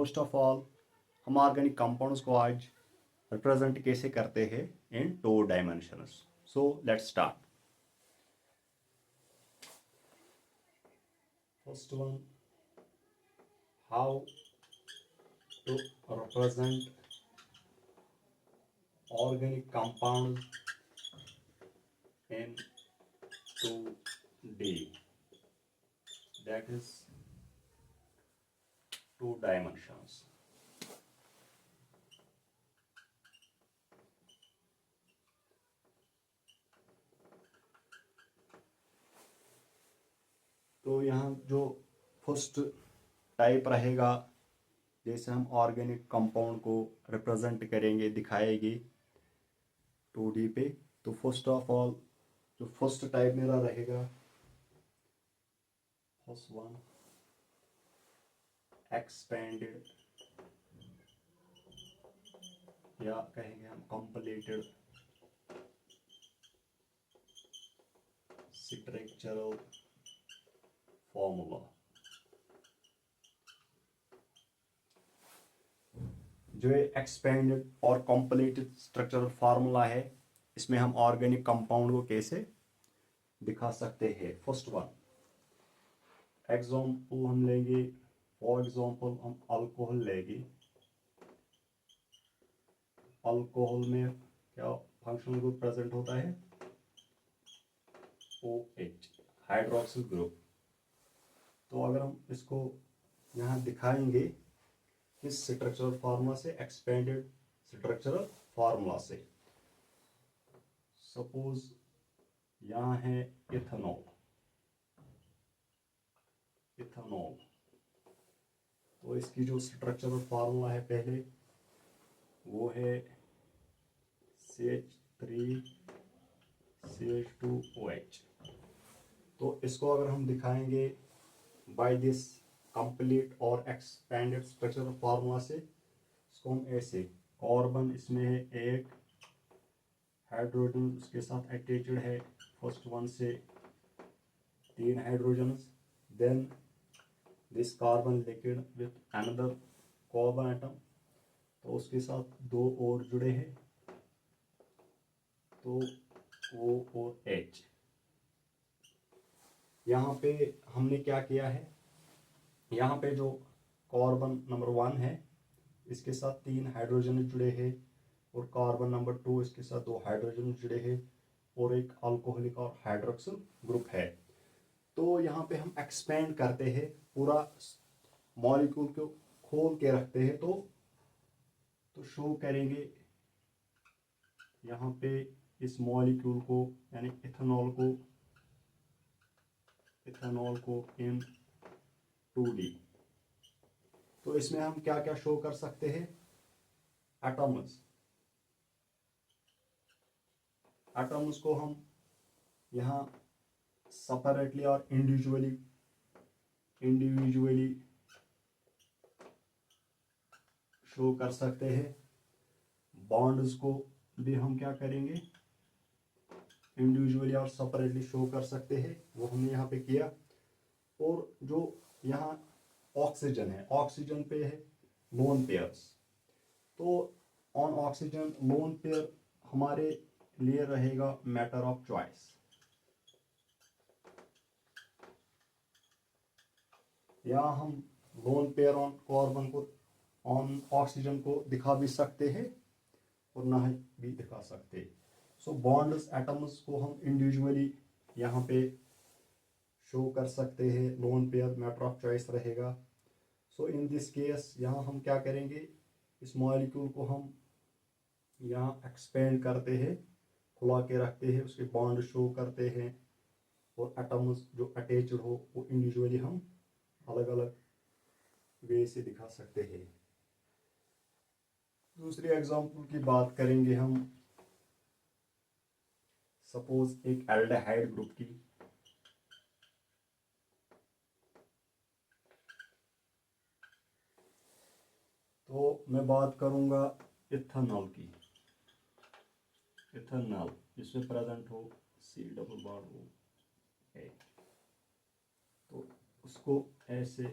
First of all हम organic compounds को आज रिप्रेजेंट कैसे करते हैं इन 2 dimensions. So let's start. First one, how to represent organic compounds in 2D, that is 2 dimensions. तो यहाँ जो फर्स्ट टाइप रहेगा, जैसे हम ऑर्गेनिक कंपाउंड को रिप्रेजेंट करेंगे, दिखाएंगे 2D पे, तो फर्स्ट ऑफ ऑल जो फर्स्ट टाइप मेरा रहेगा, फर्स्ट वन एक्सपेंडेड या कहेंगे हम कंप्लीटेड स्ट्रक्चरल फॉर्मूला। जो ये एक्सपेंडेड और कंप्लीटेड स्ट्रक्चरल फार्मूला है, इसमें हम ऑर्गेनिक कंपाउंड को कैसे दिखा सकते हैं। फर्स्ट वन एग्जाम्पल हम लेंगे, फॉर एग्जाम्पल हम अल्कोहल लेंगे। अल्कोहल में क्या फंक्शनल ग्रुप प्रेजेंट होता है, OH, हाइड्रोक्सिल ग्रुप। तो अगर हम इसको यहाँ दिखाएंगे किस स्ट्रक्चरल फार्मूला से, एक्सपेंडेड स्ट्रक्चरल फार्मूला से। सपोज यहाँ है इथेनॉल, इथेनॉल, तो इसकी जो स्ट्रक्चरल फार्मूला है पहले वो है CH3CH2OH। तो इसको अगर हम दिखाएंगे बाय दिस कंप्लीट और एक्सपेंडेड स्ट्रक्चरल फार्मूला से, इसको हम ऐसे, कार्बन इसमें है एक, हाइड्रोजन उसके साथ अटैच्ड है, फर्स्ट वन से 3 hydrogens, then this carbon liquid with another carbon atom, तो उसके साथ 2 और जुड़े हैं, तो O और H। यहाँ पे हमने क्या किया है, यहाँ पे जो कार्बन नंबर 1 है इसके साथ 3 हाइड्रोजन जुड़े हैं, और कार्बन नंबर 2 इसके साथ 2 हाइड्रोजन जुड़े हैं, और एक अल्कोहलिक और हाइड्रोक्सिल ग्रुप है। तो यहाँ पे हम एक्सपेंड करते हैं, पूरा मॉलिक्यूल को खोल के रखते हैं, तो शो करेंगे यहाँ पे इस मॉलिक्यूल को, यानी इथेनॉल को इन 2D। तो इसमें हम क्या क्या शो कर सकते हैं, एटम्स को हम यहाँ सेपरेटली और इंडिविजुअली शो कर सकते हैं। बॉन्ड्स को भी हम क्या करेंगे, इंडिविजुअली और सेपरेटली शो कर सकते हैं, वो हमने यहाँ पे किया। और जो यहाँ ऑक्सीजन है, ऑक्सीजन पे है लोन पेयर्स, तो ऑन ऑक्सीजन लोन पेयर हमारे लिए रहेगा मैटर ऑफ चॉइस। यहाँ हम लोन पेयर ऑन कार्बन को, ऑन ऑक्सीजन को दिखा भी सकते हैं और ना भी दिखा सकते। सो बॉन्ड्स, एटम्स को हम इंडिविजुअली यहाँ पे शो कर सकते हैं, lone pair matter of choice रहेगा। सो इन दिस केस यहाँ हम क्या करेंगे, इस मॉलिक्यूल को हम यहाँ एक्सपेंड करते हैं, खुला के रखते हैं, उसके बॉन्ड शो करते हैं, और एटम्स जो अटैच्ड हो वो इंडिविजुअली हम अलग अलग वे से दिखा सकते हैं। दूसरी एग्जांपल की बात करेंगे हम, सपोज एक एल्डिहाइड ग्रुप की, तो मैं बात करूंगा इथेनॉल की, इथेनॉल जिसमें प्रेजेंट हो C+H, तो उसको ऐसे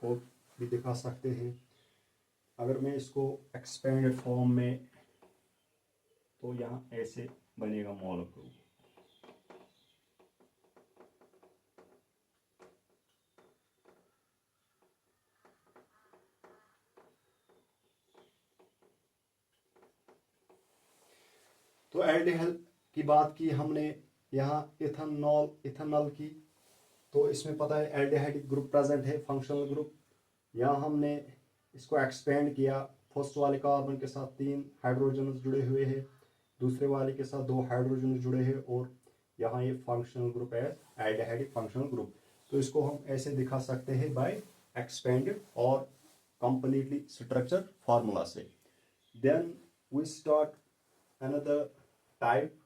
को भी दिखा सकते हैं। अगर मैं इसको एक्सपेंडेड फॉर्म में, तो यहाँ ऐसे बनेगा मॉलिक्यूल। तो एल्डिहाइड की बात की हमने, यहाँ इथेनॉल की, तो इसमें पता है एल्डिहाइड ग्रुप प्रेजेंट है, फंक्शनल ग्रुप। यहाँ हमने इसको एक्सपेंड किया, फर्स्ट वाले कार्बन के साथ 3 हाइड्रोजन जुड़े हुए हैं, दूसरे वाले के साथ 2 हाइड्रोजन जुड़े हैं, और यहाँ ये फंक्शनल ग्रुप है एल्डिहाइड फंक्शनल ग्रुप। तो इसको हम ऐसे दिखा सकते हैं बाय एक्सपेंडेड और कंप्लीटली स्ट्रक्चर फार्मूला से। Then we start another type.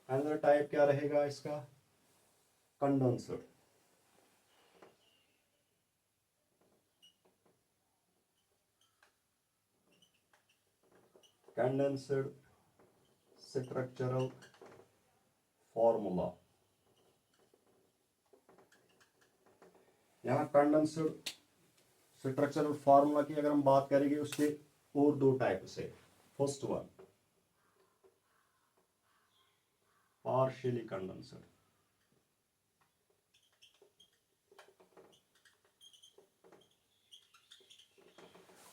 Another type क्या रहेगा इसका? कंडेंसर। Condenser structural formula. यहाँ कंडेंसर स्ट्रक्चरल फार्मूला की अगर हम बात करेंगे, उसके और 2 टाइप्स है। First one partially condenser.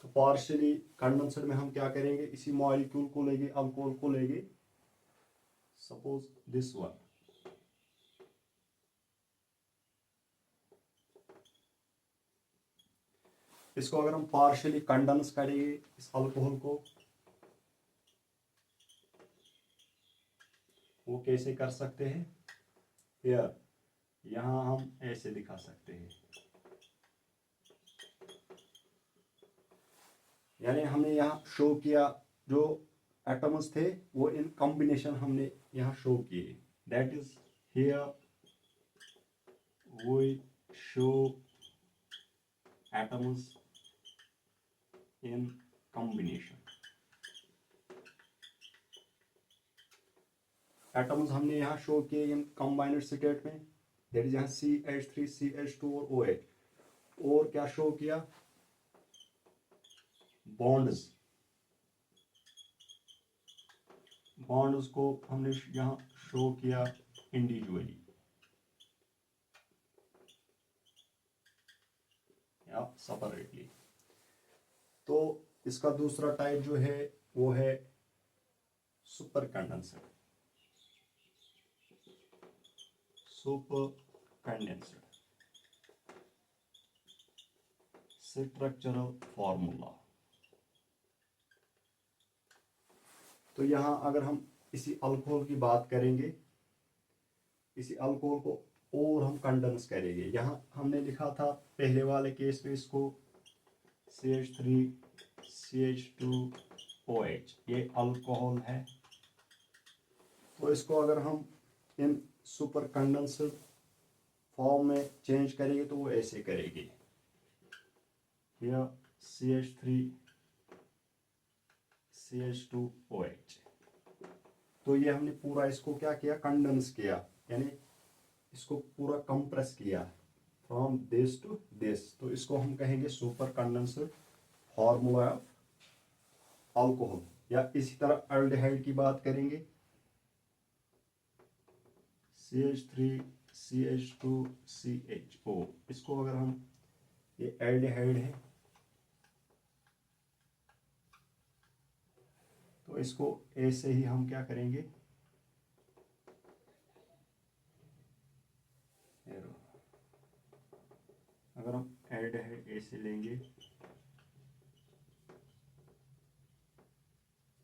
तो पार्शियली कंडेंसर में हम क्या करेंगे, इसी मॉलिक्यूल को लेंगे, अल्कोहल को लेंगे, सपोज दिस वन। इसको अगर हम पार्शियली कंडेंस करेंगे इस अल्कोहल को, वो कैसे कर सकते हैं? हियर, यहाँ हम ऐसे दिखा सकते हैं। यानी हमने यहाँ शो किया, जो एटम्स थे वो इन कॉम्बिनेशन हमने यहाँ शो किए। That is here we show atoms in combination. Atoms हमने यहाँ शो किए इन कंबाइंड स्टेट में, दैट इज यहाँ CH3 CH2 और OH। और क्या शो किया? बॉन्ड्स। बॉन्ड्स को हमने यहाँ शो किया इंडिविजुअली या सेपरेटली। तो इसका दूसरा टाइप जो है वो है super condenser. Super condenser structural formula. तो यहाँ अगर हम इसी अल्कोहल की बात करेंगे, इसी अल्कोहल को और हम कंडेंस करेंगे। यहाँ हमने लिखा था पहले वाले केस में इसको CH3 CH2 OH, ये अल्कोहल है। तो इसको अगर हम इन सुपर कंडेंसर फॉर्म में चेंज करेंगे तो वो ऐसे करेंगे, या CH3 CH2 OH। तो ये हमने पूरा इसको क्या किया? कंडेंस किया, यानी इसको पूरा कंप्रेस किया फ्रॉम दिस टू दिस। तो इसको हम कहेंगे super condenser formula of alcohol. या इसी तरह एल्डिहाइड की बात करेंगे, CH3 CH2 CHO। इसको अगर हम, ये एल्डिहाइड है, तो इसको ऐसे ही हम क्या करेंगे, अगर हम एल्डिहाइड ऐसे लेंगे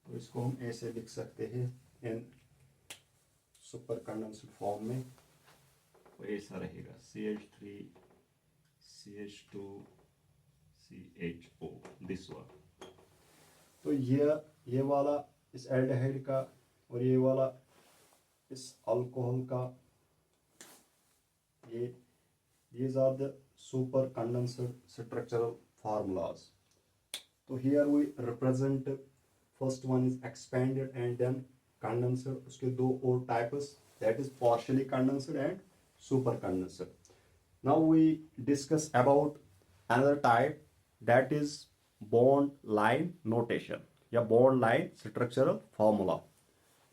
तो इसको हम ऐसे लिख सकते हैं इन सुपर कंडेंसर फॉर्म में। तो ऐसा रहेगा CH3 CH2 CHO, this one. तो ये वाला इस एल्डिहाइड का और ये वाला इस अल्कोहल का, ये these are the super condenser structural formulas. So here we represent, first one is expanded and then condenser, उसके 2 और types, that is partially condenser and super condenser. Now we discuss about another type, that is bond line notation या bond line structural formula.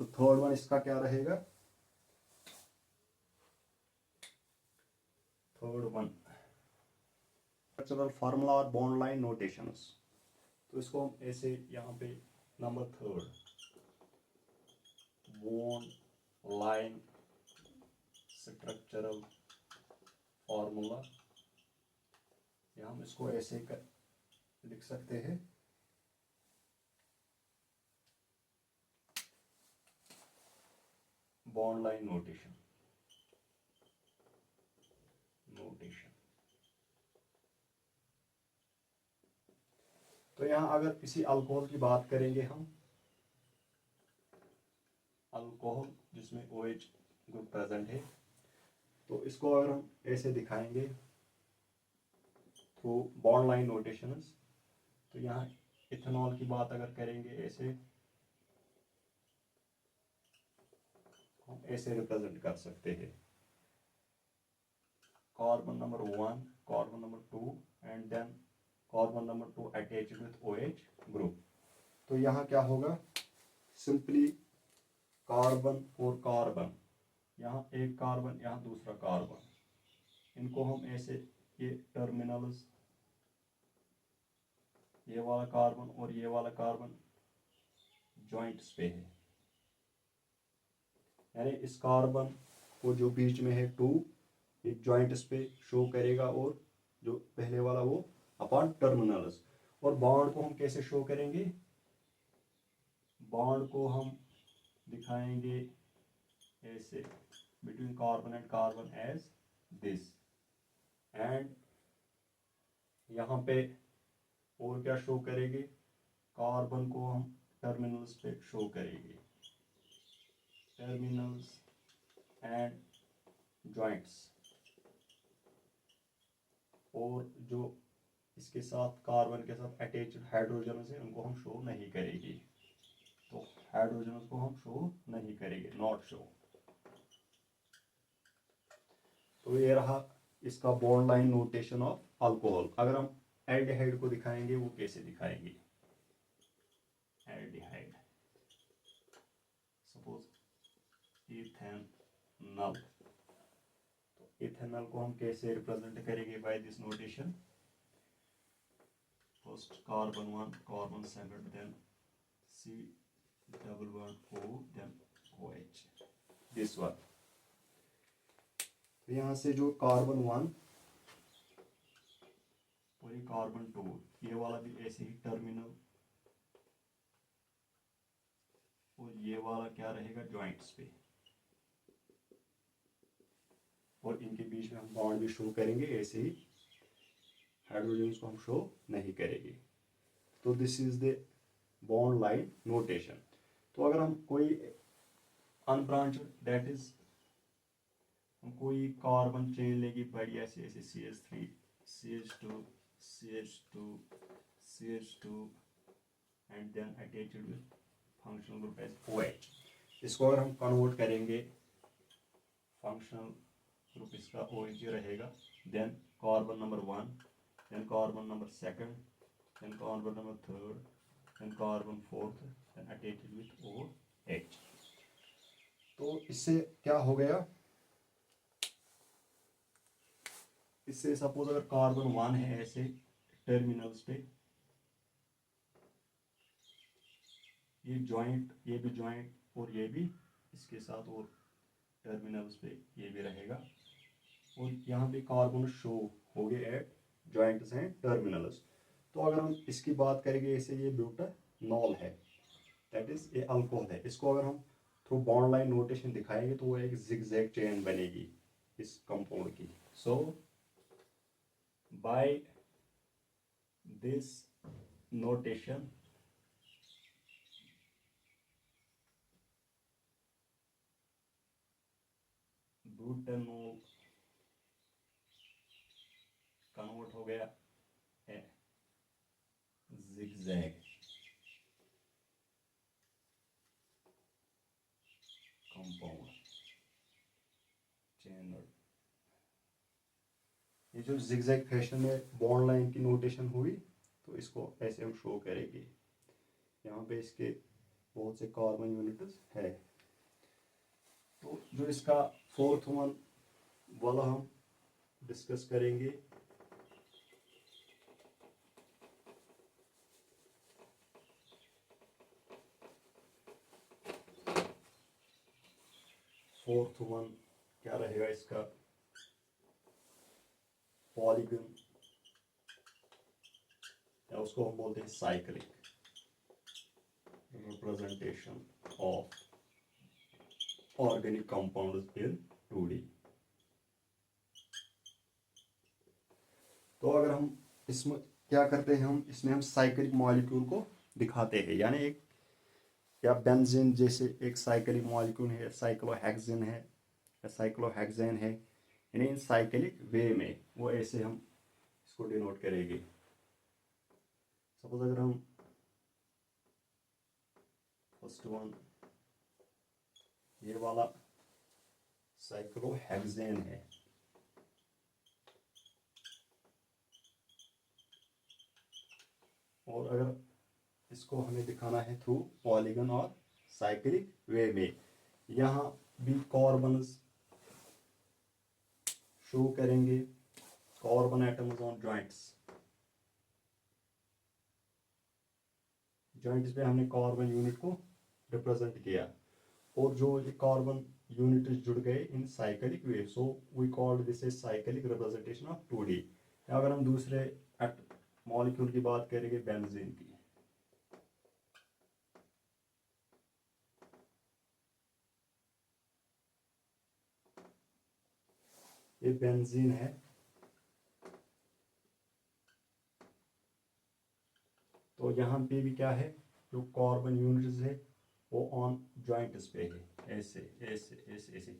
तो third one इसका क्या रहेगा? Third one structural formula और bond line notations. तो इसको हम ऐसे यहाँ पे number third bond line structural formula, या हम इसको ऐसे कर लिख सकते हैं बॉन्ड लाइन नोटेशन. तो यहाँ अगर किसी अल्कोहल की बात करेंगे हम, अल्कोहल जिसमें OH ग्रुप प्रेजेंट है, तो इसको अगर हम ऐसे दिखाएंगे थ्रू बॉन्ड लाइन नोटेशंस, तो यहाँ इथेनॉल की बात अगर करेंगे ऐसे, हम ऐसे रिप्रेजेंट कर सकते हैं carbon number 1, carbon number 2 and then carbon number 2 attached with OH group. तो यहाँ क्या होगा, सिंपली कार्बन और कार्बन, यहाँ एक कार्बन यहाँ दूसरा कार्बन, इनको हम ऐसे, ये टर्मिनल्स, ये वाला कार्बन और ये वाला कार्बन जॉइंट्स पे है, यानी इस कार्बन को जो बीच में है 2, ये जॉइंट्स पे शो करेगा, और जो पहले वाला वो अपॉन टर्मिनल्स. और बॉन्ड को हम कैसे शो करेंगे? बॉन्ड को हम दिखाएंगे ऐसे between carbon and carbon as this, and यहाँ पे और क्या शो करेंगे, कार्बन को हम टर्मिनल्स पे शो करेंगे, टर्मिनल्स एंड जॉइंट्स, और जो इसके साथ कार्बन के साथ अटैच्ड हाइड्रोजन है उनको हम शो नहीं करेंगे. तो हाइड्रोजन को हम शो नहीं करेंगे, नॉट शो. तो ये रहा इसका bond line notation of alcohol. अगर हम एल्डिहाइड को दिखाएंगे, वो कैसे दिखाएंगे? एल्डिहाइड, सपोज इथेनॉल, तो इथेनॉल को हम कैसे रिप्रेजेंट करेंगे? By this notation, first carbon 1, carbon 7, then C double bond O, then OH, this one. तो यहाँ से जो कार्बन 1 और ये कार्बन 2, ये वाला भी ऐसे ही टर्मिनल, और ये वाला क्या रहेगा, जॉइंट्स पे, और इनके बीच में हम बॉन्ड भी शो करेंगे ऐसे ही, हाइड्रोजन को हम शो नहीं करेंगे. तो this is the bond line notation. तो अगर हम कोई अनब्रांच्ड, दैट इज हम कोई कार्बन चेन लेगी बढ़िया से ऐसे CH3 CH2 CH2 CH2 and then attached with functional group as OH. इसको अगर हम कन्वर्ट करेंगे, फंक्शनल ग्रुप इसका OH रहेगा, then carbon number 1, then carbon number 2, then carbon number 3, then carbon 4th, then attached with OH. तो इससे क्या हो गया, इससे सपोज अगर कार्बन 1 है ऐसे टर्मिनल्स पे, ये जॉइंट, ये भी जॉइंट, और ये भी इसके साथ, और टर्मिनल्स पे ये भी रहेगा, और यहाँ पे कार्बन शो हो गए एट जॉइंट्स हैं टर्मिनल्स. तो अगर हम इसकी बात करेंगे ऐसे, ये ब्यूटानॉल है, दैट इज ये अल्कोहल है, इसको अगर हम थ्रू बॉन्ड लाइन नोटेशन दिखाएंगे तो वो एक जिगजैग चेन बनेगी इस कंपाउंड की. So by this notation butanol convert हो गया है जिगजैग कंपाउंड चैनल. ये जो जिगजैग फैशन में बॉन्ड लाइन की नोटेशन हुई, तो इसको ऐसे हम शो करेंगे। यहाँ पे इसके बहुत से कार्बन यूनिट्स है। तो जो इसका फोर्थ वन वाला हम डिस्कस करेंगे। फोर्थ वन क्या रहेगा इसका? पॉलीगन, या उसको हम बोलते हैं cyclic representation of organic compounds in 2D। तो अगर हम इसमें क्या करते हैं, हम इसमें हम साइक्लिक मॉलिक्यूल को दिखाते हैं, यानी एक या बेंजीन जैसे एक साइक्लिक मॉलिक्यूल है, साइक्लोहेक्सेन है या साइक्लोहेक्सेन है, यानी इन साइक्लिक वे में वो ऐसे हम इसको डिनोट करेंगे। सपोज अगर हम फर्स्ट वन ये वाला साइक्लोहेक्सेन है, और अगर इसको हमें दिखाना है थ्रू पॉलीगन और साइक्लिक वे में, यहाँ भी कार्बन्स शो करेंगे, carbon atoms on joints. Joints पे हमने कार्बन यूनिट को रिप्रेजेंट किया, और जो ये कार्बन यूनिट जुड़ गए in cyclic way, so we called this is cyclic representation of 2D। अगर हम दूसरे मॉलिक्यूल की बात करेंगे, बेंजीन की, ये बेंजीन है, तो यहाँ पे भी क्या है, जो कार्बन यूनिट्स है वो ऑन जॉइंट्स पे है, ऐसे ऐसे ऐसे ऐसे,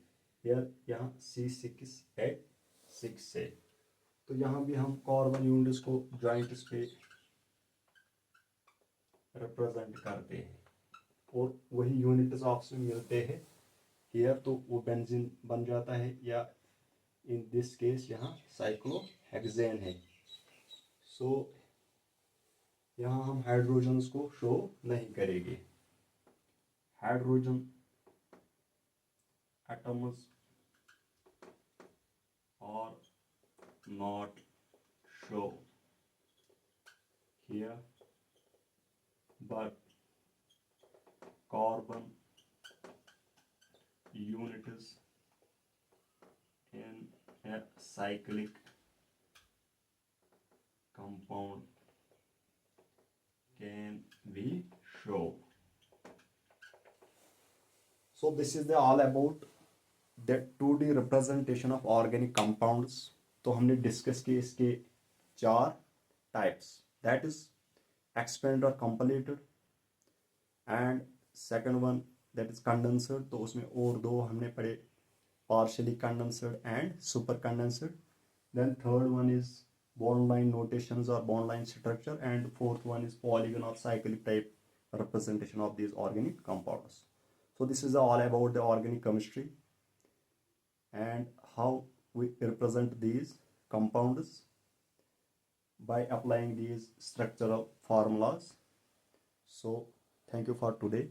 यहाँ C6H6 से। तो यहाँ भी हम कार्बन यूनिट्स को जॉइंट्स पे रिप्रेजेंट करते हैं, और वही यूनिट्स आपस में मिलते हैं हियर, तो वो बेंजीन बन जाता है, या इन दिस केस यहाँ साइक्लोहेक्सेन है। सो यहाँ हम हाइड्रोजन्स को शो नहीं करेंगे, hydrogen atoms are not show here, but carbon units in a cyclic compound can be shown. So this is the all about the 2D representation of organic compounds. तो हमने discuss किए इसके 4 types, that is expand और completed, and second one that is condensed, तो उसमें और 2 हमने पढ़े, partially condensed and super condensed. Then third one is bond line notations or bond line structure, and fourth one is polygon or cyclic type representation of these organic compounds. So this is all about the organic chemistry and how we represent these compounds by applying these structural formulas. So thank you for today.